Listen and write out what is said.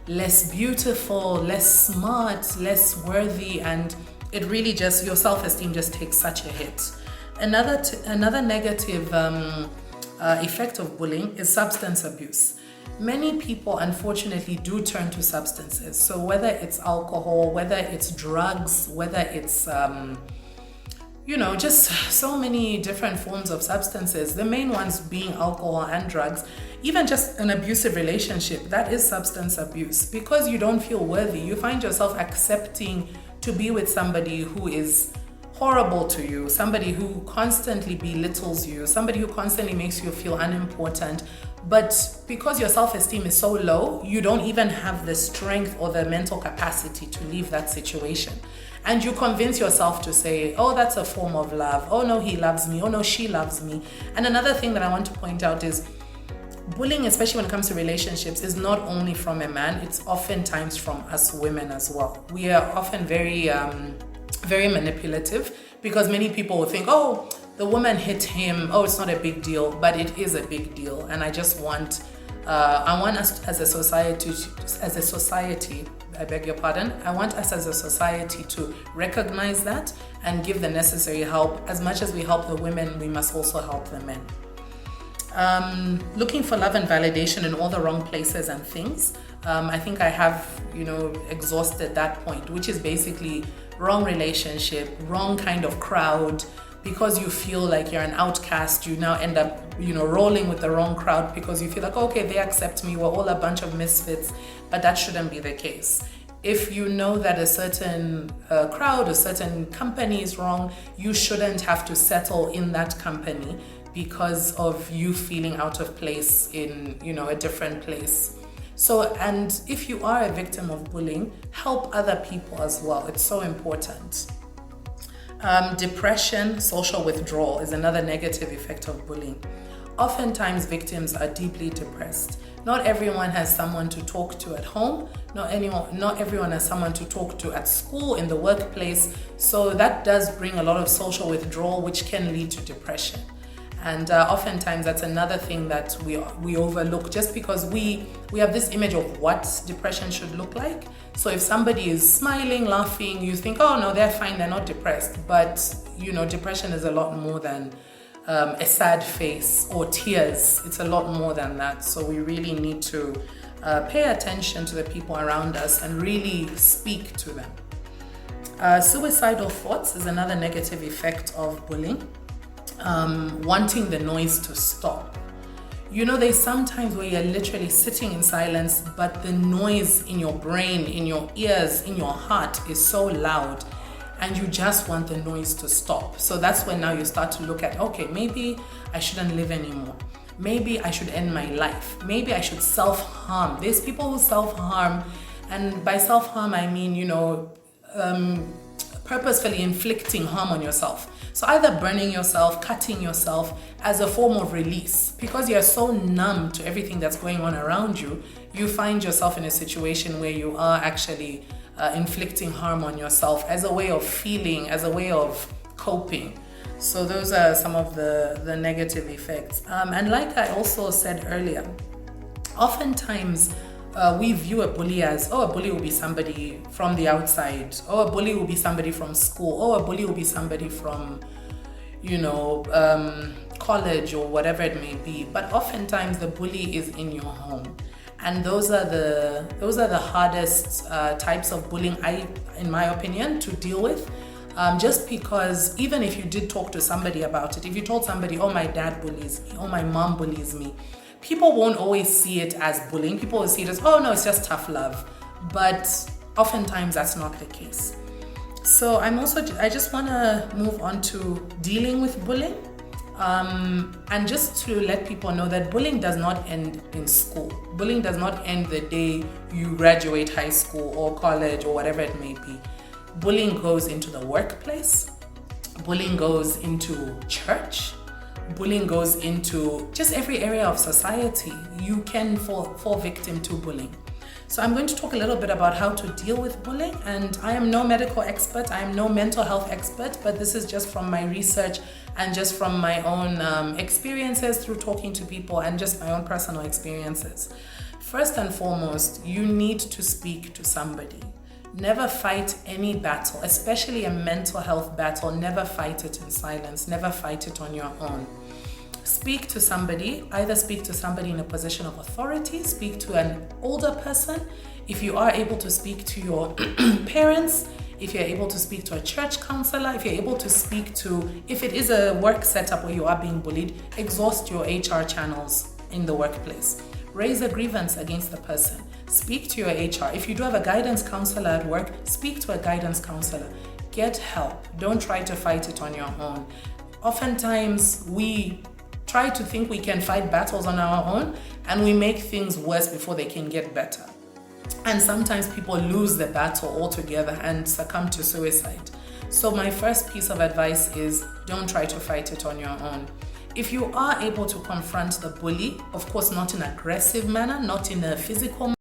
less beautiful, less smart, less worthy, and it really just, your self-esteem just takes such a hit. Another negative effect of bullying is substance abuse. Many people unfortunately do turn to substances. So whether it's alcohol, whether it's drugs, whether it's just so many different forms of substances, the main ones being alcohol and drugs. Even just an abusive relationship, that is substance abuse. Because you don't feel worthy, you find yourself accepting to be with somebody who is horrible to you, somebody who constantly belittles you, somebody who constantly makes you feel unimportant. But because your self-esteem is so low, you don't even have the strength or the mental capacity to leave that situation. And you convince yourself to say, oh, that's a form of love. Oh no, he loves me. Oh no, she loves me. And another thing that I want to point out is bullying, especially when it comes to relationships, is not only from a man, it's oftentimes from us women as well. We are often very manipulative, because many people will think, oh, the woman hit him, oh, it's not a big deal, but it is a big deal. And I just want, I want us as a society, I beg your pardon, I want us as a society to recognize that and give the necessary help. As much as we help the women, we must also help the men. Looking for love and validation in all the wrong places and things. I think I have, exhausted that point, which is basically wrong relationship, wrong kind of crowd. Because you feel like you're an outcast, you now end up, rolling with the wrong crowd because you feel like, okay, they accept me, we're all a bunch of misfits, but that shouldn't be the case. If you know that a certain crowd, a certain company is wrong, you shouldn't have to settle in that company because of you feeling out of place in, a different place. So, and if you are a victim of bullying, help other people as well. It's so important. Depression, social withdrawal is another negative effect of bullying. Oftentimes victims are deeply depressed. Not everyone has someone to talk to at home. Not everyone has someone to talk to at school, in the workplace. So that does bring a lot of social withdrawal, which can lead to depression. And oftentimes that's another thing that we overlook, just because we have this image of what depression should look like. So if somebody is smiling, laughing, you think, oh no, they're fine, they're not depressed. But depression is a lot more than a sad face or tears. It's a lot more than that. So we really need to pay attention to the people around us and really speak to them. Suicidal thoughts is another negative effect of bullying. Wanting the noise to stop. There's sometimes where you're literally sitting in silence, but the noise in your brain, in your ears, in your heart is so loud, and you just want the noise to stop. So that's when now you start to look at, okay, maybe I shouldn't live anymore. Maybe I should end my life. Maybe I should self-harm. There's people who self-harm, and by self-harm I mean, purposefully inflicting harm on yourself. So either burning yourself, cutting yourself as a form of release. Because you're so numb to everything that's going on around you, you find yourself in a situation where you are actually inflicting harm on yourself as a way of feeling, as a way of coping. So those are some of the negative effects. And like I also said earlier, oftentimes we view a bully as, a bully will be somebody from the outside. A bully will be somebody from school. A bully will be somebody from, college or whatever it may be. But oftentimes the bully is in your home. And those are the hardest types of bullying, in my opinion, to deal with. Just because even if you did talk to somebody about it, if you told somebody, oh, my dad bullies me, oh, my mom bullies me, people won't always see it as bullying. People will see it as, oh no, it's just tough love. But oftentimes that's not the case. So I just want to move on to dealing with bullying. And just to let people know that bullying does not end in school. Bullying does not end the day you graduate high school or college or whatever it may be. Bullying goes into the workplace. Bullying goes into church. Bullying goes into just every area of society. You can fall victim to bullying. So I'm going to talk a little bit about how to deal with bullying. And I am no medical expert. I am no mental health expert, but this is just from my research and just from my own experiences through talking to people and just my own personal experiences. First and foremost, you need to speak to somebody. Never fight any battle, especially a mental health battle. Never fight it in silence. Never fight it on your own. Speak to somebody. Either speak to somebody in a position of authority, speak to an older person. If you are able to speak to your parents, if you're able to speak to a church counselor, if you're able to speak to, if it is a work setup where you are being bullied, exhaust your HR channels in the workplace. Raise a grievance against the person. Speak to your HR. If you do have a guidance counselor at work, speak to a guidance counselor. Get help. Don't try to fight it on your own. Oftentimes, we try to think we can fight battles on our own, and we make things worse before they can get better. And sometimes people lose the battle altogether and succumb to suicide. So my first piece of advice is don't try to fight it on your own. If you are able to confront the bully, of course not in an aggressive manner, not in a physical manner,